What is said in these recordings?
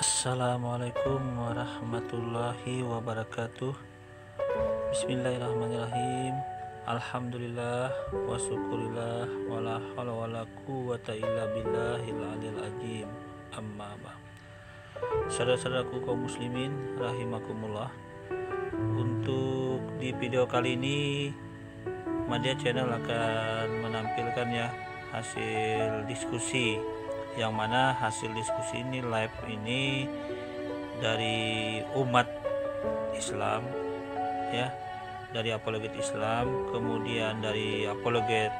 Assalamualaikum warahmatullahi wabarakatuh. Bismillahirrahmanirrahim. Alhamdulillah wa syukurillah wala haula wala quwwata illa billahil aliyil azim. Amma ba'd. Saudara-saudaraku kaum muslimin rahimakumullah. Untuk di video kali ini Madya Channel akan menampilkan hasil diskusi, yang mana hasil diskusi ini live ini dari umat Islam dari apologet Islam, kemudian dari apologet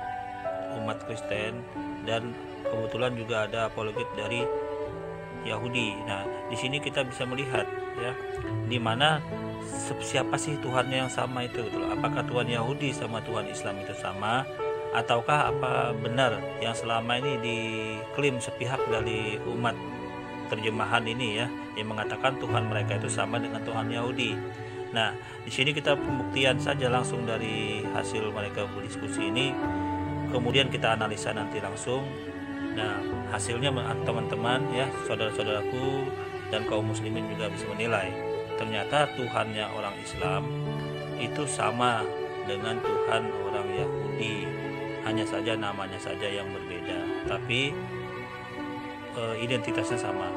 umat Kristen, dan kebetulan juga ada apologet dari Yahudi. Nah, di sini kita bisa melihat di mana siapa sih Tuhannya yang sama itu, apakah Tuhan Yahudi sama Tuhan Islam itu sama, ataukah apa benar yang selama ini diklaim sepihak dari umat terjemahan ini yang mengatakan Tuhan mereka itu sama dengan Tuhan Yahudi. Nah, di sini kita pembuktian saja langsung dari hasil mereka berdiskusi ini, kemudian kita analisa nanti langsung. Nah, hasilnya teman-teman saudara-saudaraku dan kaum muslimin juga bisa menilai. Ternyata Tuhannya orang Islam itu sama dengan Tuhan orang Yahudi. Hanya saja namanya saja yang berbeda, tapi identitasnya sama.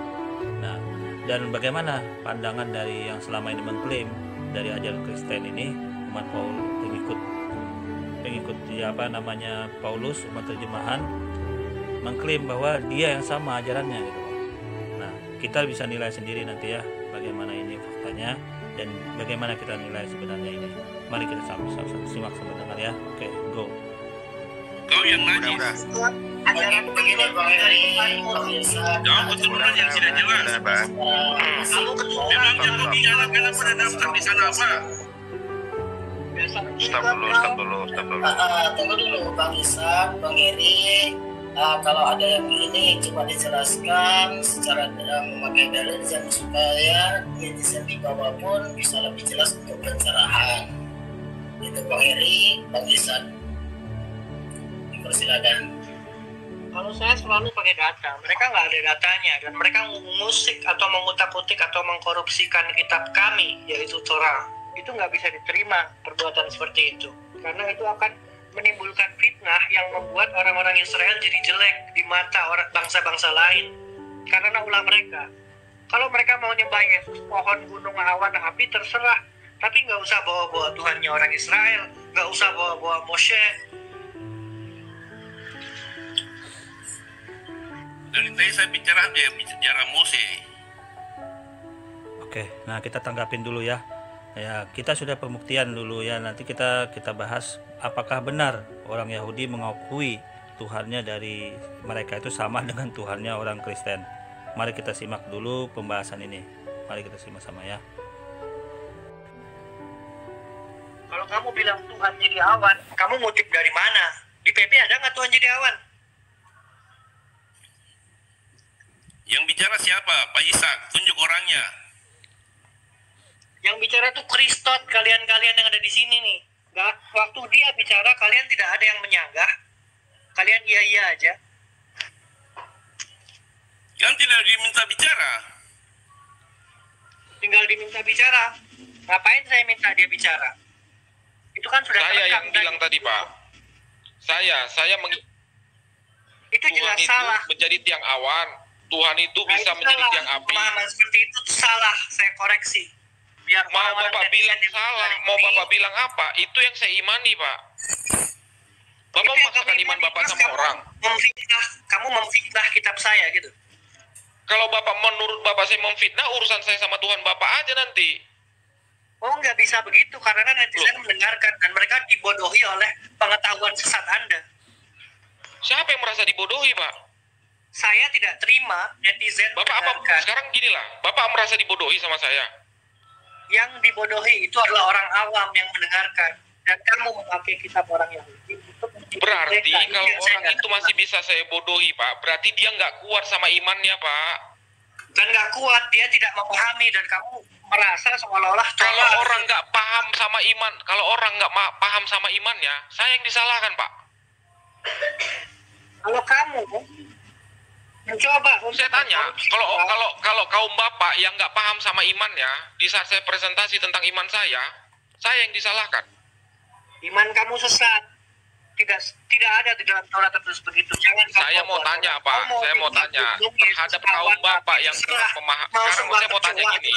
Nah, dan bagaimana pandangan dari yang selama ini mengklaim dari ajaran Kristen ini, umat Paulus, pengikut Paulus, umat terjemahan, mengklaim bahwa dia yang sama ajarannya gitu. Nah, kita bisa nilai sendiri nanti bagaimana ini faktanya dan bagaimana kita nilai sebenarnya ini. Mari kita sama-sama simak sama dengar Oke, go. Kau yang najis. Ajaran begini Kau keturunan yang tidak jelas. Memang yang lebih galak kenapa ada daftar di sana apa? Stop dulu. Tunggu dulu Bang Isak, Bang Eri. Kalau ada yang begini coba dijelaskan secara memakai dalil dan supaya netizen di bawah pun bisa lebih jelas untuk pencerahan. Itu Bang Eri, Bang Isak. Silakan. Kalau saya selalu pakai data, mereka nggak ada datanya dan mereka mengusik atau mengutak-utik atau mengkorupsikan kitab kami, yaitu Torah. Itu nggak bisa diterima perbuatan seperti itu, karena itu akan menimbulkan fitnah yang membuat orang-orang Israel jadi jelek di mata orang bangsa-bangsa lain karena ulah mereka. Kalau mereka mau nyembah Yesus, pohon, gunung, awan, api, terserah, tapi nggak usah bawa-bawa Tuhannya orang Israel, nggak usah bawa-bawa Moshe. Dari tadi saya bicara Mose. Oke, nah kita tanggapin dulu ya. Kita sudah pembuktian dulu nanti kita bahas apakah benar orang Yahudi mengakui Tuhannya dari mereka itu sama dengan Tuhannya orang Kristen. Mari kita simak dulu pembahasan ini. Mari kita simak sama Kalau kamu bilang Tuhan jadi awan, kamu ngutip dari mana? Di PP ada nggak Tuhan jadi awan? Yang bicara siapa? Pak Ishak, tunjuk orangnya. Yang bicara tuh Kristot, kalian-kalian yang ada di sini nih. Waktu dia bicara, kalian tidak ada yang menyanggah. Kalian iya-iya aja. Yang tidak diminta bicara. Tinggal diminta bicara. Ngapain saya minta dia bicara? Itu kan sudah saya yang bilang tadi, Pak. Saya itu jelas Tuhan salah. itu menjadi tiang awan. Tuhan itu bisa menjadi tiang api. Pemahaman seperti itu salah, saya koreksi. Biar mau Bapak bilang salah, mau Bapak bilang apa, itu yang saya imani, Pak. Bapak memaksakan iman Bapak sama orang. Kamu memfitnah kitab saya gitu. Kalau Bapak menurut Bapak saya memfitnah, urusan saya sama Tuhan Bapak aja nanti. Oh, nggak bisa begitu, karena netizen mendengarkan dan mereka dibodohi oleh pengetahuan sesat Anda. Siapa yang merasa dibodohi, Pak? Saya tidak terima netizen Bapak apa? Sekarang ginilah, Bapak merasa dibodohi sama saya. Yang dibodohi itu adalah orang awam yang mendengarkan, dan kamu memakai kitab orang Yahudi untuk berarti kalau orang itu masih bisa saya bodohi, Pak, berarti dia nggak kuat sama imannya, Pak. Dan nggak kuat, dia tidak memahami, dan kamu merasa seolah-olah kalau orang nggak paham sama iman, kalau orang nggak paham sama imannya, saya yang disalahkan, Pak. Kalau kamu mencoba untuk Saya tanya, mengkorupsi kalau Islam. kalau kaum bapak yang nggak paham sama imannya, di saat saya presentasi tentang iman saya yang disalahkan. Iman kamu sesat. Tidak ada di dalam Taurat tertulis begitu. Jangan Saya mau tanya, Pak. Saya mau tanya terhadap kaum bapak yang kurang pemaham. Sekarang saya mau tanya gini.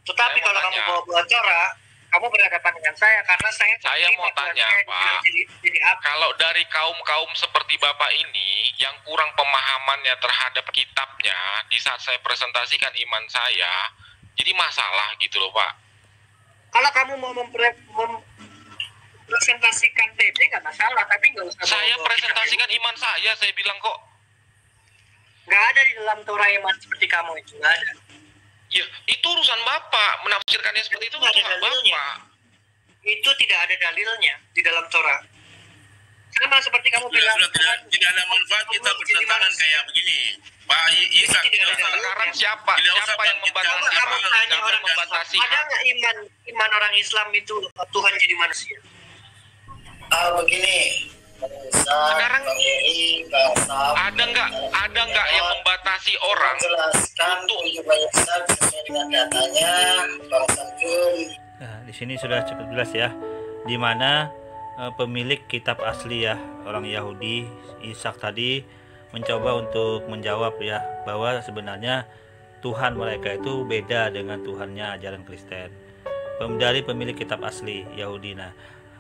Tetapi Saya mau kalau kamu tanya. bawa Torah, kamu berhadapan dengan saya karena saya Mau tanya, Pak. Jadi apa? Kalau dari kaum seperti bapak ini yang kurang pemahamannya terhadap kitabnya, di saat saya presentasikan iman saya, jadi masalah gitu loh, Pak. Kalau kamu mau presentasikan TB nggak masalah, tapi nggak usah. Saya bawa-bawa presentasikan kitab. iman saya bilang kok. Nggak ada di dalam Torah iman seperti kamu itu, nggak ada. Ya, itu urusan bapak. Menafsirkannya seperti itu Nggak ada urusan dalilnya. bapak. Itu tidak ada dalilnya di dalam Torah. Sama seperti kamu bilang. Tidak ada manfaat kita bertentangan kayak begini. Pak Isa, Itu tidak ada dalilnya. Sekarang siapa Tidak usah yang bangkit membatasi? kamu Kamu tanya Siapa orang yang membatasi? ada nggak iman orang Islam itu Tuhan jadi manusia? Begini, Sekarang Bang Eri, Bang Sam, ada nggak yang membatasi orang menjelaskan tunjuk banyak sesuai dengan datanya, Bang Samjun. Nah, di sini sudah cukup jelas ya, di mana pemilik kitab asli ya, orang Yahudi, Ishak tadi mencoba untuk menjawab ya, bahwa sebenarnya Tuhan mereka itu beda dengan Tuhannya ajaran Kristen. Dari pemilik kitab asli Yahudi. Nah,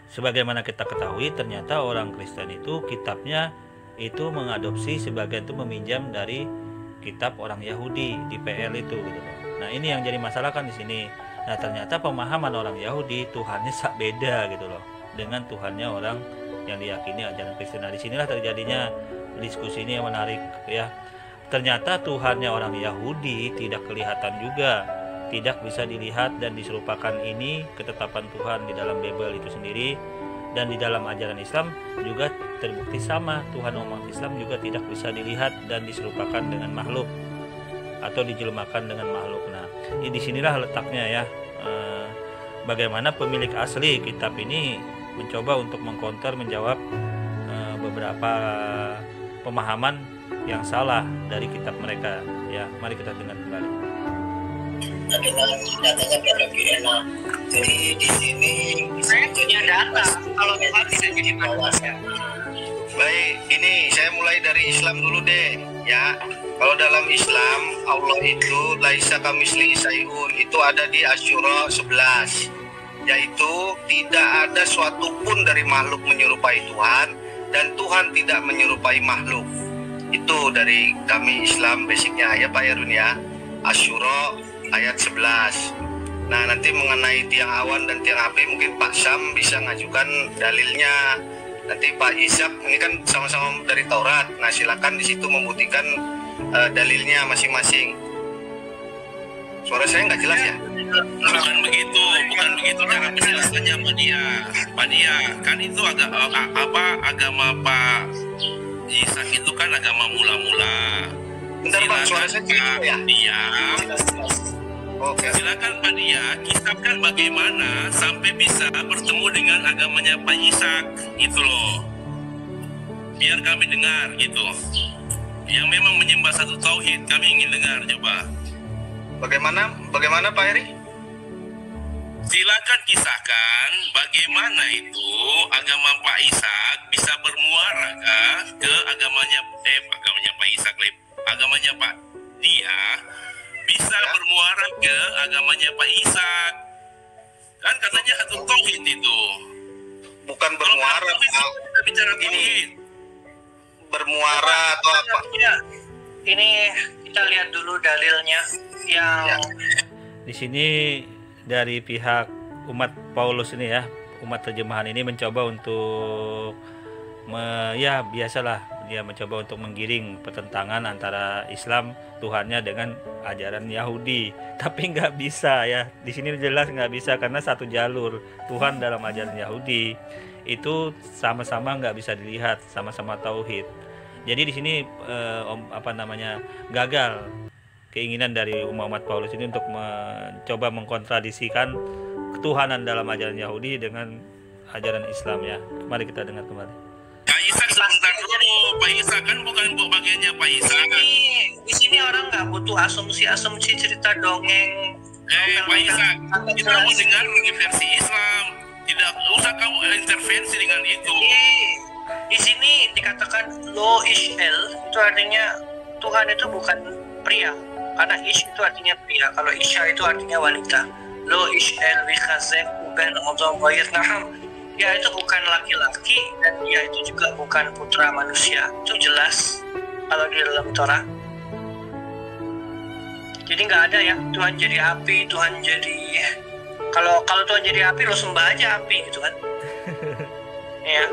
sebagaimana kita ketahui, ternyata orang Kristen itu kitabnya itu mengadopsi, sebagian itu meminjam dari kitab orang Yahudi di PL itu gitu loh. Nah, ini yang jadi masalah kan di sini. Nah, ternyata pemahaman orang Yahudi Tuhannya sak beda gitu loh dengan Tuhannya orang yang diyakini ajaran Kristen. Nah, disinilah terjadinya diskusi ini yang menarik ya. Ternyata Tuhannya orang Yahudi tidak kelihatan juga, tidak bisa dilihat dan diserupakan. Ini ketetapan Tuhan di dalam Bible itu sendiri, dan di dalam ajaran Islam juga terbukti sama. Tuhan umat Islam juga tidak bisa dilihat dan diserupakan dengan makhluk atau dijelmakan dengan makhluk. Nah, di sinilah letaknya ya, bagaimana pemilik asli kitab ini mencoba untuk mengcounter, menjawab beberapa pemahaman yang salah dari kitab mereka ya. Mari kita dengar kembali. Datanya biar lebih enak. Jadi di sini Saya punya data kalau Tuhan tidak jadi manusia. Baik, ini saya mulai dari Islam dulu deh ya. Kalau dalam Islam, Allah itu laisa kamisli sayun, itu ada di Asyura 11, yaitu tidak ada suatu pun dari makhluk menyerupai Tuhan, dan Tuhan tidak menyerupai makhluk. Itu dari kami Islam basicnya ya Pak Erwin ya. Asyura ayat 11. Nah, nanti mengenai tiang awan dan tiang api mungkin Pak Sam bisa ngajukan dalilnya. Nanti Pak Ishak, ini kan sama-sama dari Taurat. Nah, silakan di situ membuktikan dalilnya masing-masing. Suara saya nggak jelas ya? Bukan begitu cara penjelasannya Pak Dia. Kan itu agama Pak Ishak itu kan agama mula-mula. Bentar Pak, suara saya jelas ya? Dia. Oke. Silakan Pak Dia, kisahkan bagaimana sampai bisa bertemu dengan agamanya Pak Ishak itu loh. Biar kami dengar gitu. Yang memang menyembah satu tauhid, kami ingin dengar coba. Bagaimana Pak Eri? Silakan kisahkan bagaimana itu agama Pak Ishak bisa bermuara ke agamanya Pak Ishak, agamanya Pak Dia bisa bermuara ke agamanya Pak Ishak. Kan katanya satu tauhid itu. Bukan bermuara, kita bicara tauhid. Bermuara atau apa? Ini kita lihat dulu dalilnya yang Di sini dari pihak umat Paulus ini ya, umat terjemahan ini mencoba untuk ya biasalah, dia mencoba untuk menggiring pertentangan antara Islam Tuhannya dengan ajaran Yahudi, tapi nggak bisa ya. Di sini jelas nggak bisa, karena satu jalur. Tuhan dalam ajaran Yahudi itu sama-sama nggak bisa dilihat, sama-sama tauhid. Jadi di sini gagal keinginan dari umat Paulus ini untuk mencoba mengkontradisikan ketuhanan dalam ajaran Yahudi dengan ajaran Islam ya. Mari kita dengar kembali. Pak Ishak sebentar dulu, Pak Ishak kan bukan bagiannya Pak Ishak. asumsi-asumsi cerita dongeng. Pak Isa, kita mau dengar lagi versi Islam. Tidak usah kamu intervensi dengan itu. Di sini dikatakan lo ishel, itu artinya Tuhan itu bukan pria, karena ish itu artinya pria. Kalau isya itu artinya wanita. Lo ishel bikhazek uben odom wayetnaham. Dia itu bukan laki-laki dan dia itu juga bukan putra manusia. Itu jelas kalau di dalam Torah. Jadi nggak ada ya Tuhan jadi api, Tuhan jadi kalau Tuhan jadi api lo sembah aja api gitu kan. Ya.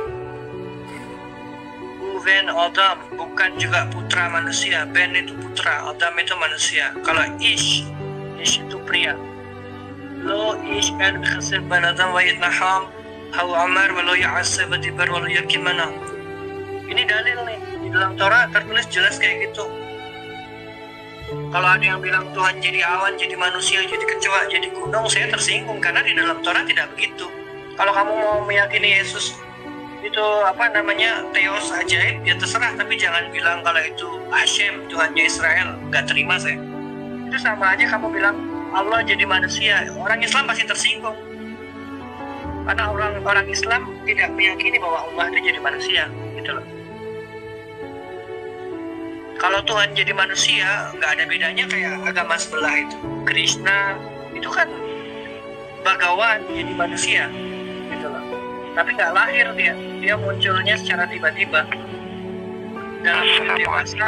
Ben Adam bukan juga putra manusia. Ben itu putra, Adam itu manusia. Kalau Ish itu pria. Lo Ish el bikhasir ban Adam wa yitnaham hau amar wa lo ya'asib dibar wa lo yakimana. Ini dalil nih di dalam Torah tertulis jelas kayak gitu. Kalau ada yang bilang Tuhan jadi awan, jadi manusia, jadi kecoa, jadi gunung, saya tersinggung karena di dalam Torah tidak begitu. Kalau kamu mau meyakini Yesus itu Theos ajaib, ya terserah, tapi jangan bilang kalau itu Hashem, Tuhannya Israel. Nggak terima saya. Itu sama aja kamu bilang Allah jadi manusia. Orang Islam pasti tersinggung karena orang Islam tidak meyakini bahwa Allah itu jadi manusia gitu loh. Kalau Tuhan jadi manusia, nggak ada bedanya kayak agama sebelah itu. Krishna itu kan Bhagawan jadi manusia, gitu loh. Tapi nggak lahir dia munculnya secara tiba-tiba. Dalam dewasa.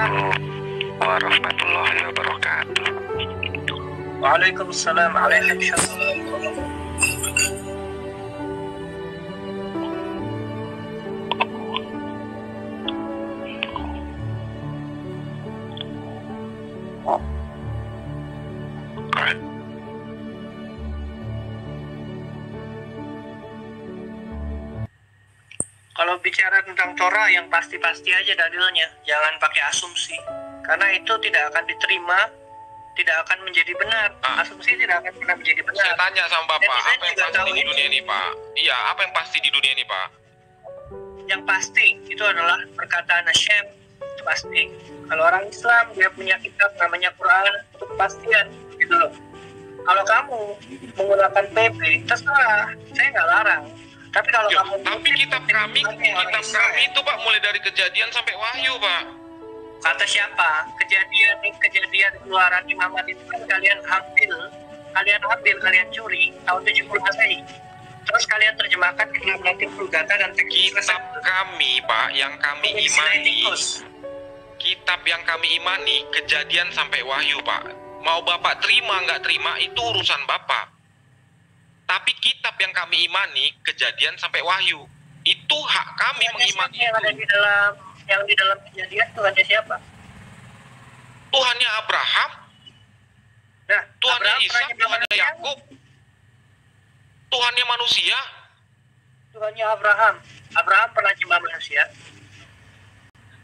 Warahmatullahi wabarakatuh. Waalaikumsalam. Waalaikumsalam. Kalau bicara tentang Torah yang pasti-pasti aja dalilnya, jangan pakai asumsi, karena itu tidak akan diterima, tidak akan menjadi benar. Asumsi tidak akan pernah menjadi benar. Saya tanya sama Bapak, apa yang pasti di dunia ini, Pak? Iya, apa yang pasti di dunia ini, Pak? Yang pasti itu adalah perkataan Hashem, itu pasti. Kalau orang Islam dia punya kitab namanya Quran, itu kepastian, gitu loh. Kalau kamu menggunakan PP, terserah, saya nggak larang. Tapi kalau kamu kitab kami itu Pak mulai dari Kejadian sampai Wahyu, Pak. Kata siapa? Kejadian keluaran Muhammad itu kan kalian ambil, kalian curi tahun 70 Masehi. Terus kalian terjemahkan ke dalam Latin Vulgata dan teks kitab kami, Pak, yang kami imani. Kitab yang kami imani Kejadian sampai Wahyu, Pak. Mau Bapak terima nggak terima itu urusan Bapak. Tapi kitab yang kami imani Kejadian sampai Wahyu itu hak kami mengimani. Yang ada di dalam Kejadian Tuhannya siapa? Tuhannya Abraham, nah, Tuhannya Ishak, Tuhannya Yakub, Tuhannya manusia. Tuhannya Abraham pernah nyembah manusia?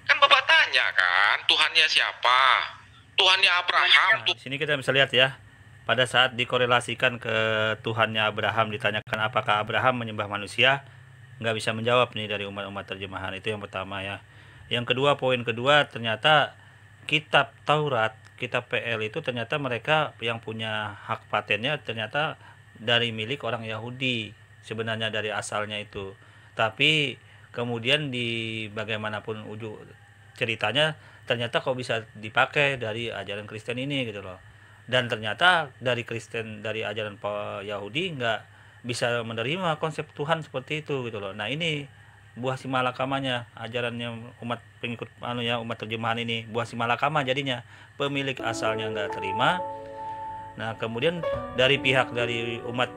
Kan Bapak tanya kan, Tuhannya siapa? Tuhannya Abraham. Di sini kita bisa lihat ya. Pada saat dikorelasikan ke Tuhannya Abraham, ditanyakan apakah Abraham menyembah manusia, nggak bisa menjawab nih dari umat-umat terjemahan. Itu yang pertama ya. Yang kedua, poin kedua, ternyata kitab Taurat, kitab PL itu ternyata mereka yang punya hak patennya ternyata dari milik orang Yahudi, sebenarnya dari asalnya itu. Tapi kemudian di bagaimanapun ujung ceritanya, ternyata kok bisa dipakai dari ajaran Kristen ini gitu loh. Dan ternyata dari ajaran Yahudi nggak bisa menerima konsep Tuhan seperti itu gitu loh. Nah ini buah simalakamanya, ajarannya umat pengikut umat terjemahan ini buah simalakama jadinya. Pemilik asalnya nggak terima. Nah kemudian dari umat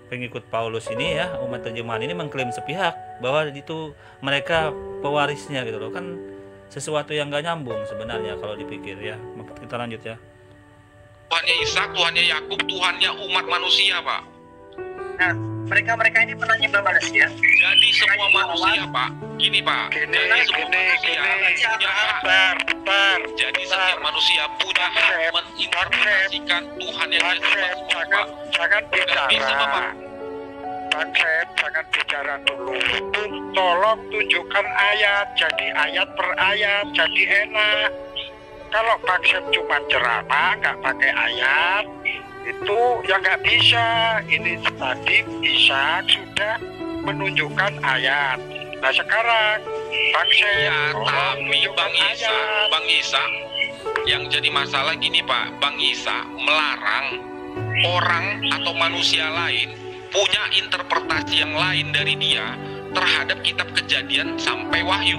pengikut Paulus ini ya, umat terjemahan ini mengklaim sepihak bahwa itu mereka pewarisnya gitu loh. Kan sesuatu yang nggak nyambung sebenarnya kalau dipikir ya. Kita lanjut ya. Tuhannya Ishak, Tuhannya Yakub, Tuhannya umat manusia, Pak. Nah, mereka ini pernah nyembah manusia. Jadi semua manusia, Pak. Gini, Pak. Jadi setiap manusia punya hak menginterpretasikan Tuhan yang disembah, Pak. Jangan bicara. Jangan bicara dulu. Tolong tunjukkan ayat. Jadi ayat per ayat. Jadi enak. kalau Bang Sam cuma ceramah nggak pakai ayat itu ya nggak bisa. Ini tadi bisa sudah menunjukkan ayat. Nah sekarang Bang Sam Ya, tapi menunjukkan Bang Isa, yang jadi masalah gini Pak, Bang Isa melarang orang atau manusia lain punya interpretasi yang lain dari dia terhadap kitab Kejadian sampai Wahyu.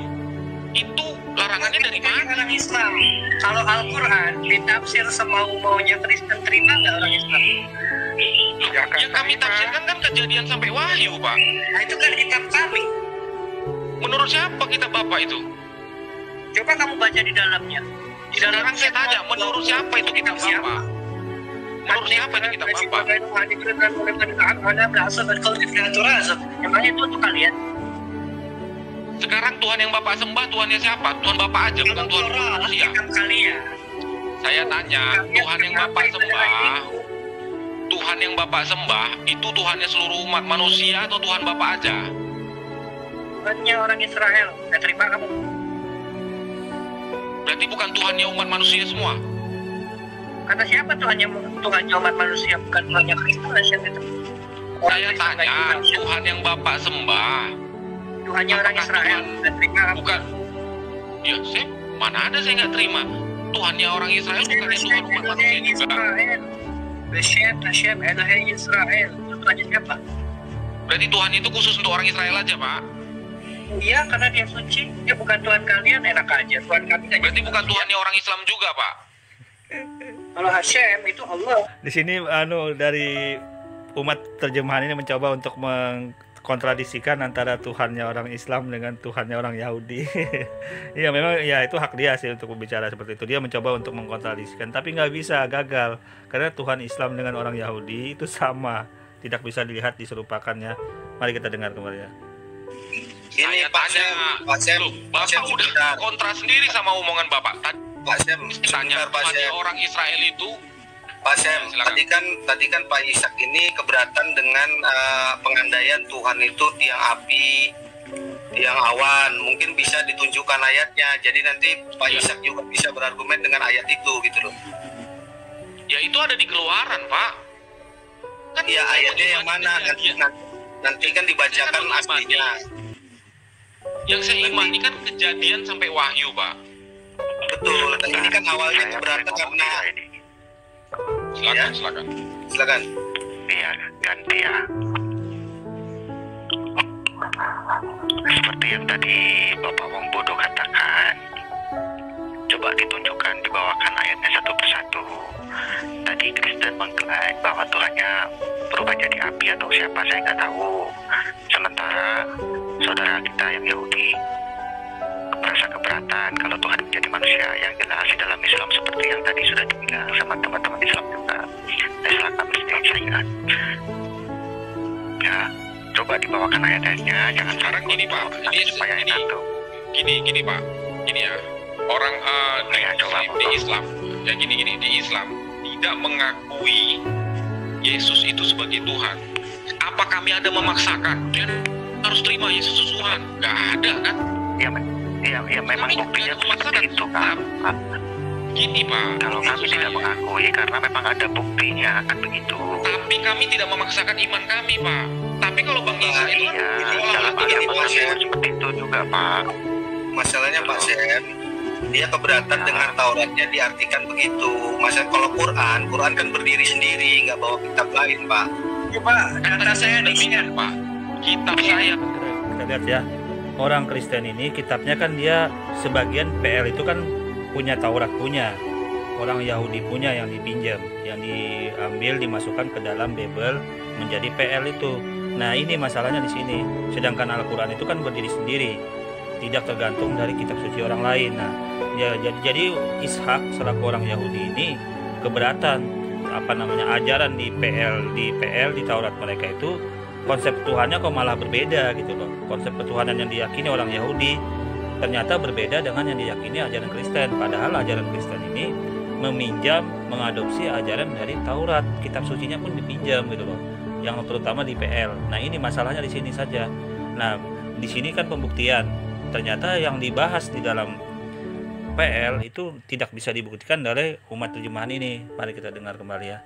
Itu larangannya dari mana? Orang Islam. Kalau Al-Quran ditafsir semau-maunya Kristen, terima nggak orang Islam? Ya kami tafsirkan kan Kejadian sampai Wahyu Pak. Nah itu kan kitab kami. Menurut siapa kitab Bapak itu? Coba kamu baca di dalamnya. Di Sekarang saya tanya, menurut siapa itu kitab Bapak? Menurut siapa itu kitab Bapak? Emangnya itu untuk kalian? Sekarang Tuhan yang Bapak sembah, Tuhannya siapa? Tuhan Bapak aja, bukan Tuhan manusia. Kitab kalian. Saya tanya, Tuhan yang Bapak sembah, Tuhan yang Bapak sembah, itu Tuhannya seluruh umat manusia atau Tuhan Bapak aja? Tuhannya orang Israel. Nggak terima kamu? Berarti bukan Tuhannya umat manusia semua? Kata siapa Tuhannya umat manusia, bukan Tuhannya Kristen? Siapa itu? Saya tanya, Tuhan yang Bapak sembah, Tuhannya orang apakah Israel. Tuhan- Nggak terima kamu? bukan? Ya, mana ada saya nggak terima. Tuhannya orang Israel bukannya Tuhan umat manusia juga. Hashem, Elohim Israel. Itu Tuhannya siapa? Berarti Tuhan itu khusus untuk orang Israel aja, Pak? Iya, karena dia suci. Dia bukan Tuhan kalian, enak aja. Tuhan kami nggak Berarti jadi bukan manusia. Tuhannya orang Islam juga, Pak? Kalau Hashem itu Allah. Di sini dari umat terjemahan ini mencoba untuk mengkontradisikan antara Tuhannya orang Islam dengan Tuhannya orang Yahudi. Iya memang ya itu hak dia sih untuk berbicara seperti itu. Dia mencoba untuk mengkontradisikan, tapi nggak bisa, gagal. Karena Tuhan Islam dengan orang Yahudi itu sama, tidak bisa dilihat diserupakannya. Mari kita dengar kembali ya. Saya tanya, loh, Bapak udah kontra sendiri sama omongan Bapak. Pak Sam, Tanya sebentar Pak Tuhannya Sam. orang Israel itu, Pak Sam, Silakan. tadi kan Pak Ishak ini keberatan dengan pengandaian Tuhan itu tiang api, tiang awan. Mungkin bisa ditunjukkan ayatnya. Jadi nanti Pak Ya. Ishak juga bisa berargumen dengan ayat itu gitu loh. ya itu ada di Keluaran, Pak. Kan Iya, saya ayatnya yang imani mana? Kejadian. Nanti kan dibacakan Saya kan aslinya. Yang saya imani kan Kejadian sampai Wahyu, Pak. Betul. Dan ini kan awalnya Saya keberatan boleh ngomong karena tidak ini? Silakan, Ya. silakan. silakan. Iya, ganti ya. Seperti yang tadi Bapak Wong Bodo katakan, coba ditunjukkan, dibawakan ayatnya satu persatu. Tadi Kristen mengklaim bahwa Tuhannya berubah jadi api atau siapa saya nggak tahu. Sementara saudara kita yang Yahudi merasa keberatan kalau Tuhan menjadi manusia. Yang jelas di dalam Islam seperti yang tadi sudah dibilang sama teman-teman Islam juga. Islam kami sendiri syariat. Ya, coba dibawakan ayat-ayatnya, jangan Sekarang gini, Pak. nanti supaya enak tuh. Gini Pak, gini ya, orang Ya, coba, di Bapak. Islam, ya gini di Islam tidak mengakui Yesus itu sebagai Tuhan. Apa kami ada memaksakan? Dia harus terima Yesus Tuhan? Gak ada kan? Ya memang Kami buktinya tidak seperti itu kan. Gini Pak, Kalau kami maksud tidak saya, mengakui karena memang ada buktinya kan begitu. tapi kami tidak memaksakan iman kami Pak. Tapi kalau Bang Isa itu kan Iya, seolah-olah dalam tidak agama kami Pak. seperti itu juga Pak. Masalahnya Pak Sam, dia keberatan dengan Tauratnya diartikan begitu. Masa kalau Quran kan berdiri sendiri, nggak bawa kitab lain Pak. Coba data saya sudah di sini. bilang, Pak. Kitab saya Kita lihat ya, orang Kristen ini kitabnya kan dia sebagian PL itu kan punya Taurat punya, orang Yahudi punya yang dipinjam, yang diambil dimasukkan ke dalam Bible menjadi PL itu. Nah ini masalahnya di sini. Sedangkan Al-Quran itu kan berdiri sendiri, tidak tergantung dari kitab suci orang lain. Nah ya, jadi Ishak selaku orang Yahudi ini keberatan ajaran di PL di Taurat mereka itu konsep Tuhannya kok malah berbeda gitu loh. Konsep ketuhanan yang diyakini orang Yahudi ternyata berbeda dengan yang diyakini ajaran Kristen. Padahal ajaran Kristen ini mengadopsi ajaran dari Taurat, kitab sucinya pun dipinjam gitu loh. Yang terutama di PL. Nah ini masalahnya di sini saja. Nah di sini kan pembuktian. Ternyata yang dibahas di dalam PL itu tidak bisa dibuktikan dari umat terjemahan ini. Mari kita dengar kembali ya.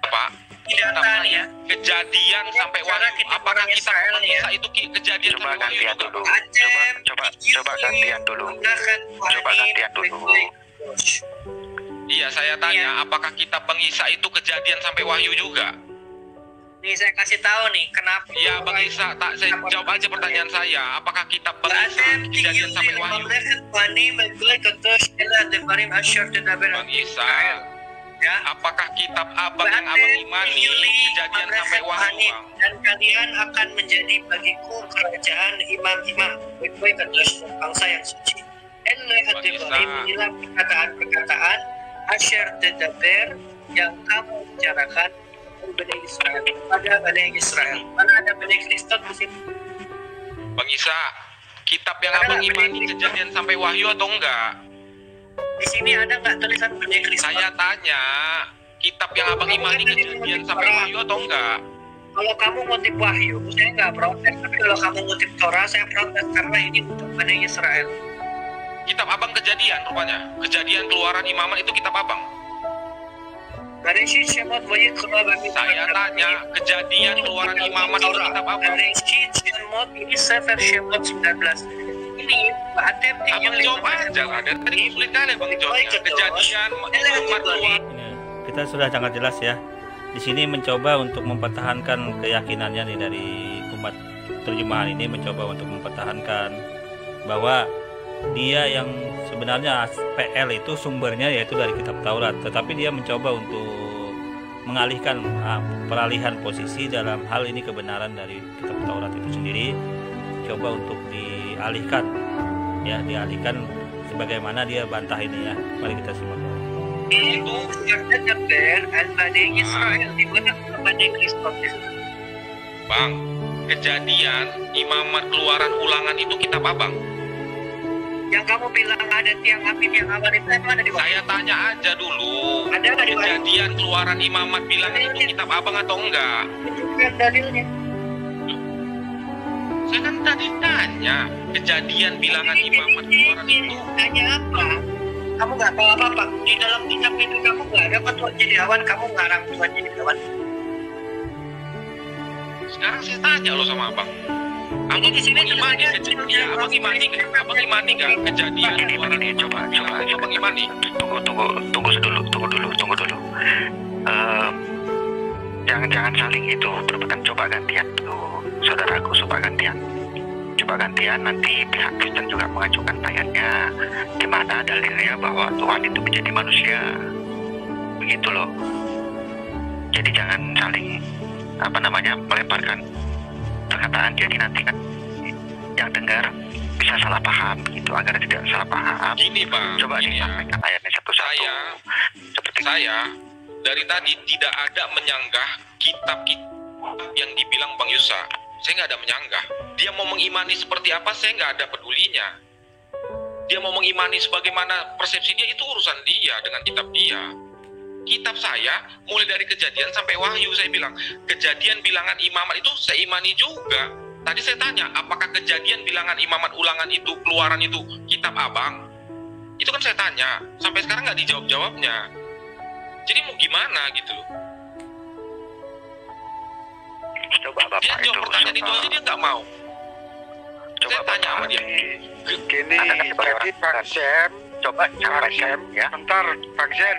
Pak, Data nih ya. kejadian sampai wahyu, apakah kita mengisah itu kejadian Coba sampai wahyu gantian juga? dulu. Coba gantian dulu. Coba gantian dulu. Iya, saya tanya, apakah kitab pengisah itu kejadian sampai wahyu juga? Nih saya kasih tahu nih kenapa. Iya, Bang Isa, saya jawab aja pertanyaan saya. Apakah kitab pengisah kejadian sampai wahyu? Bang Isa, Ya. apakah kitab abang yang abang imani kejadian sampai wahyu, Bang? Dan kalian akan menjadi bagiku kerajaan imam-imam, baik-baik terus bangsa yang suci. Inilah perkataan-perkataan Asyar Tadaber yang kamu bicarakan Bani Israel pada Bani Israel. Mana ada Bani Kristen di sini? Bang Isa, kitab yang abang imani kejadian sampai wahyu atau enggak? Di sini ada nggak tulisan Bani Kristen? Saya tanya, kitab yang abang imani kejadian sampai wahyu atau enggak? Kalau kamu ngutip wahyu, saya nggak protes. Tapi kalau kamu ngutip Torah, saya protes karena ini untuk Bani Israel. Kitab abang kejadian rupanya. Kejadian keluaran imaman itu kitab abang. Bereshit Shemot Vayikra Saya tanya, kejadian keluaran imaman itu kitab abang. Bereshit Shemot ini Sefer Shemot 19. Ini Atem Abang jawab aja lah, dari tadi sulit kali bang jawabnya. Kejadian imaman keluaran. Kita sudah sangat jelas ya. Di sini mencoba untuk mempertahankan keyakinannya nih dari umat terjemahan ini, mencoba untuk mempertahankan bahwa dia yang sebenarnya PL itu sumbernya yaitu dari kitab Taurat, tetapi dia mencoba untuk mengalihkan peralihan posisi dalam hal ini kebenaran dari kitab Taurat itu sendiri, coba untuk dialihkan ya, dialihkan sebagaimana dia bantah ini ya. Mari kita simak. Itu Bani Israel di mana Bani Kristen? Bang, kejadian imamat keluaran ulangan itu kitab abang. Yang kamu bilang ada tiang api yang awal itu ada di Saya tanya aja dulu, Ada nggak di kejadian keluaran imamat bilangan itu kitab abang atau enggak? Tunjukkan dalilnya. Saya kan tadi tanya, kejadian bilangan imamat keluaran itu. Tanya apa? Kamu nggak tahu apa-apa. Di dalam kitab itu kamu nggak ada Tuhan jadi awan, kamu ngarang Tuhan jadi awan. Sekarang saya tanya lo sama abang. Abang Ini di sini imani kejadian, abang imani nggak kejadian keluaran imamat bilangan itu abang imani? Tunggu dulu. Jangan saling itu berpekan. Coba gantian tuh, saudaraku, coba gantian. Nanti pihak Kristen juga mengajukan ayatnya di mana dalilnya bahwa Tuhan itu menjadi manusia, begitu loh. Jadi jangan saling melemparkan perkataan, jadi nanti kan yang dengar bisa salah paham gitu, agar tidak salah paham. Gini bang, Coba gini ya. disampaikan ayatnya satu-satu. Saya dari tadi tidak ada menyanggah kitab yang dibilang Bang Yusa. Saya nggak ada menyanggah. Dia mau mengimani seperti apa, saya nggak ada pedulinya. Dia mau mengimani sebagaimana persepsi dia, itu urusan dia dengan kitab dia. Kitab saya mulai dari kejadian sampai wahyu. Saya bilang kejadian bilangan imamat itu saya imani juga. Tadi saya tanya, apakah kejadian bilangan imamat ulangan itu, keluaran itu kitab abang? Itu kan saya tanya, sampai sekarang nggak dijawab-jawabnya. Jadi mau gimana gitu? Coba Bapak Dia jawab pertanyaan itu aja dia nggak mau. Saya tanya sama dia. Gini, jadi Bang Sam, Coba Bang Sam, ya. bentar Bang Sam,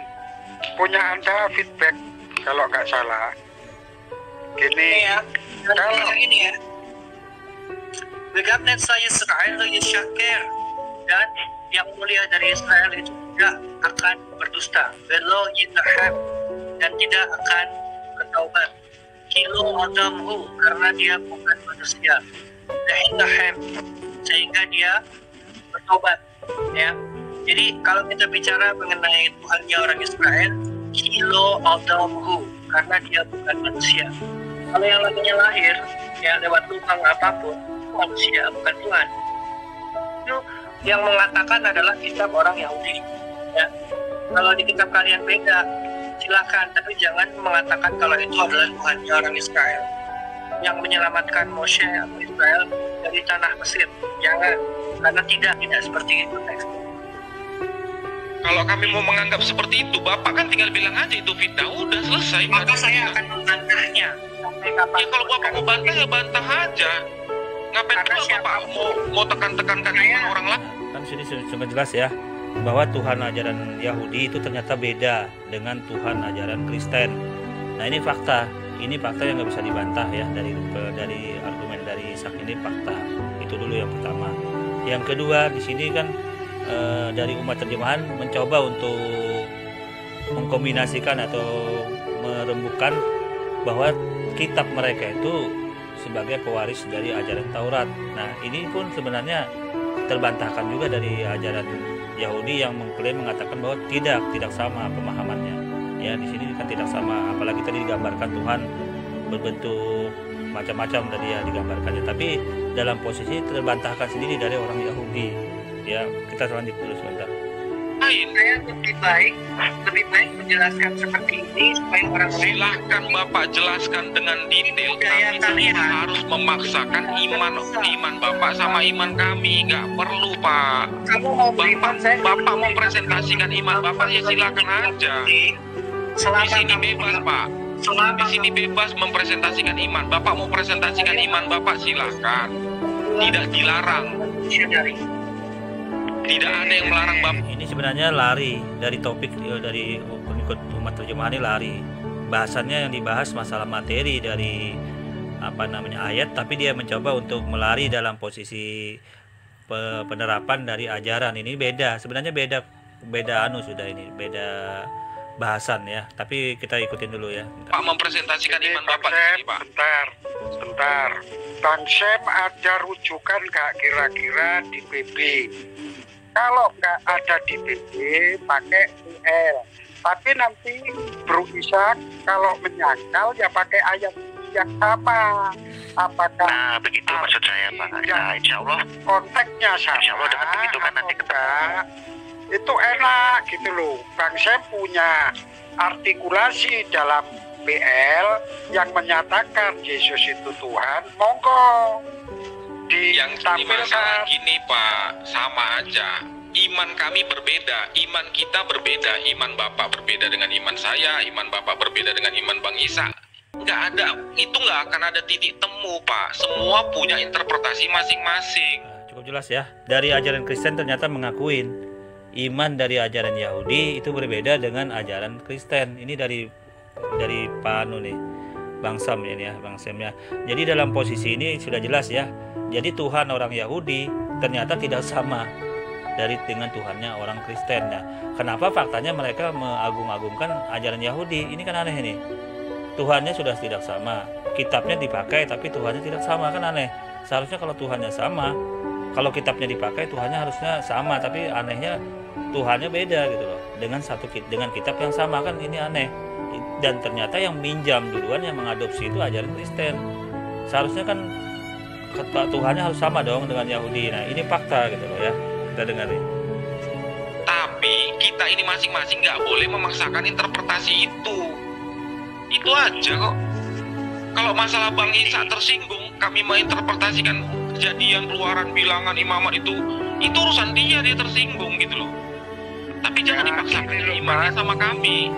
punya Anda feedback kalau nggak salah. Gini, ya. kalau Ini ya. Begabnet saya Israel Yeshakir, dan yang mulia dari Israel itu tidak akan berdusta, velo yinaham, dan tidak akan bertaubat. Kilo adamhu, karena dia bukan manusia. Yinaham, sehingga dia bertobat. Ya. Jadi kalau kita bicara mengenai Tuhannya orang Israel, kilo adamhu, karena dia bukan manusia. Kalau yang lainnya lahir, ya lewat lubang apapun, manusia bukan Tuhan. Itu yang mengatakan adalah kitab orang Yahudi. Ya. Kalau di kitab kalian beda, silakan, tapi jangan mengatakan kalau itu adalah Tuhannya orang Israel yang menyelamatkan Moshe atau Israel dari tanah Mesir. Jangan, karena tidak seperti itu teksnya. Kalau kami mau menganggap seperti itu, Bapak kan tinggal bilang aja itu fitnah, udah selesai. Maka saya akan membantahnya. Ya kalau Bapak mau bantah ya bantah aja. Ngapain pula Bapak mau tekan-tekankan iman orang lain? Kan sini sudah jelas ya bahwa Tuhan ajaran Yahudi itu ternyata beda dengan Tuhan ajaran Kristen. Nah ini fakta yang nggak bisa dibantah ya dari argumen dari Ishak ini fakta. Itu dulu yang pertama. Yang kedua di sini kan dari umat terjemahan mencoba untuk mengkombinasikan atau merembukan bahwa kitab mereka itu sebagai pewaris dari ajaran Taurat. Nah ini pun sebenarnya terbantahkan juga dari ajaran Yahudi yang mengatakan bahwa tidak sama pemahamannya. Ya di sini kan tidak sama, apalagi tadi digambarkan Tuhan berbentuk macam-macam tadi ya digambarkannya. Tapi dalam posisi terbantahkan sendiri dari orang Yahudi. Ya kita lanjut dulu sebentar. Saya lebih baik menjelaskan seperti ini supaya orang lain. Silahkan Bapak jelaskan dengan detail. Kami harus memaksakan iman Bapak sama iman kami. Nggak perlu Pak. Kamu mau beriman, Bapak mau presentasikan iman Bapak ya silakan aja. Di sini bebas Pak. Di sini bebas mempresentasikan iman. Bapak mau presentasikan iman Bapak silakan. Tidak dilarang. Tidak ada yang melarang Bapak. Ini sebenarnya lari dari topik dari pengikut umat terjemahan ini lari. Bahasannya yang dibahas masalah materi dari ayat, tapi dia mencoba untuk melari dalam posisi penerapan dari ajaran. Ini beda. Sebenarnya beda sudah ini. Beda bahasan ya. Tapi kita ikutin dulu ya. Pak mempresentasikan iman Bapak ini, Pak. Sebentar. Bang Sem ada rujukan nggak kira-kira di PB? Kalau nggak ada di PB, pakai UL. Tapi nanti Bro Ishak kalau menyangkal ya pakai ayat yang sama. Apakah? Nah, begitu maksud saya Pak. Nah, insya Allah konteksnya sama. Insya Allah dengan begitu kan nanti ketemu. Itu enak gitu loh. Bang Sem punya artikulasi dalam PL yang menyatakan Yesus itu Tuhan. Monggo. Yang jadi masalah gini Pak, sama aja. Iman kami berbeda, iman kita berbeda, iman Bapak berbeda dengan iman saya, iman Bapak berbeda dengan iman Bang Isa. Itu nggak akan ada titik temu Pak. Semua punya interpretasi masing-masing. Cukup jelas ya. Dari ajaran Kristen ternyata mengakuin iman dari ajaran Yahudi itu berbeda dengan ajaran Kristen. Ini dari Pak Anu nih, Bang Sam ini ya, Bang Sam ya. Jadi dalam posisi ini sudah jelas ya. Jadi Tuhan orang Yahudi ternyata tidak sama dengan Tuhannya orang Kristen. Nah, kenapa faktanya mereka mengagung-agungkan ajaran Yahudi? Ini kan aneh nih. Tuhannya sudah tidak sama, kitabnya dipakai tapi Tuhannya tidak sama, kan aneh. Seharusnya kalau Tuhannya sama, kalau kitabnya dipakai Tuhannya harusnya sama, tapi anehnya Tuhannya beda gitu loh. Dengan kitab yang sama, kan ini aneh. Dan ternyata yang minjam duluan, yang mengadopsi itu ajaran Kristen. Seharusnya kan Tuhannya harus sama dong dengan Yahudi. Nah ini fakta gitu loh ya, kita dengerin. Tapi kita ini masing-masing nggak boleh memaksakan interpretasi itu aja kok. Kalau masalah Bang Isa tersinggung, kami menginterpretasikan kejadian, keluaran, bilangan, imamat itu urusan dia tersinggung gitu loh. Tapi jangan dipaksakan imannya sama kami.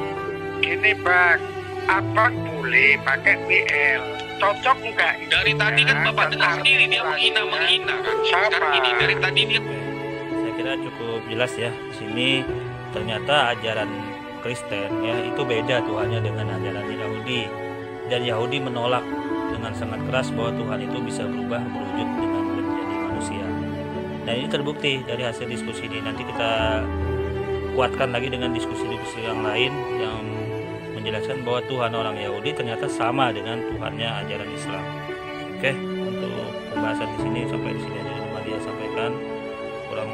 Gini Bang, apa boleh pakai BL? Cocok enggak? Dari tadi kan Bapak dengar sendiri dia menghina kan. Sekarang ini dari tadi dia. Saya kira cukup jelas ya. Di sini ternyata ajaran Kristen ya itu beda Tuhannya dengan ajaran Yahudi. Dan Yahudi menolak dengan sangat keras bahwa Tuhan itu bisa berubah berwujud dengan menjadi manusia. Dan ini terbukti dari hasil diskusi ini. Nanti kita kuatkan lagi dengan diskusi-diskusi yang lain yang menjelaskan bahwa Tuhan orang Yahudi ternyata sama dengan Tuhannya ajaran Islam. Oke, untuk pembahasan di sini sampai di sini aja dia sampaikan. Kurang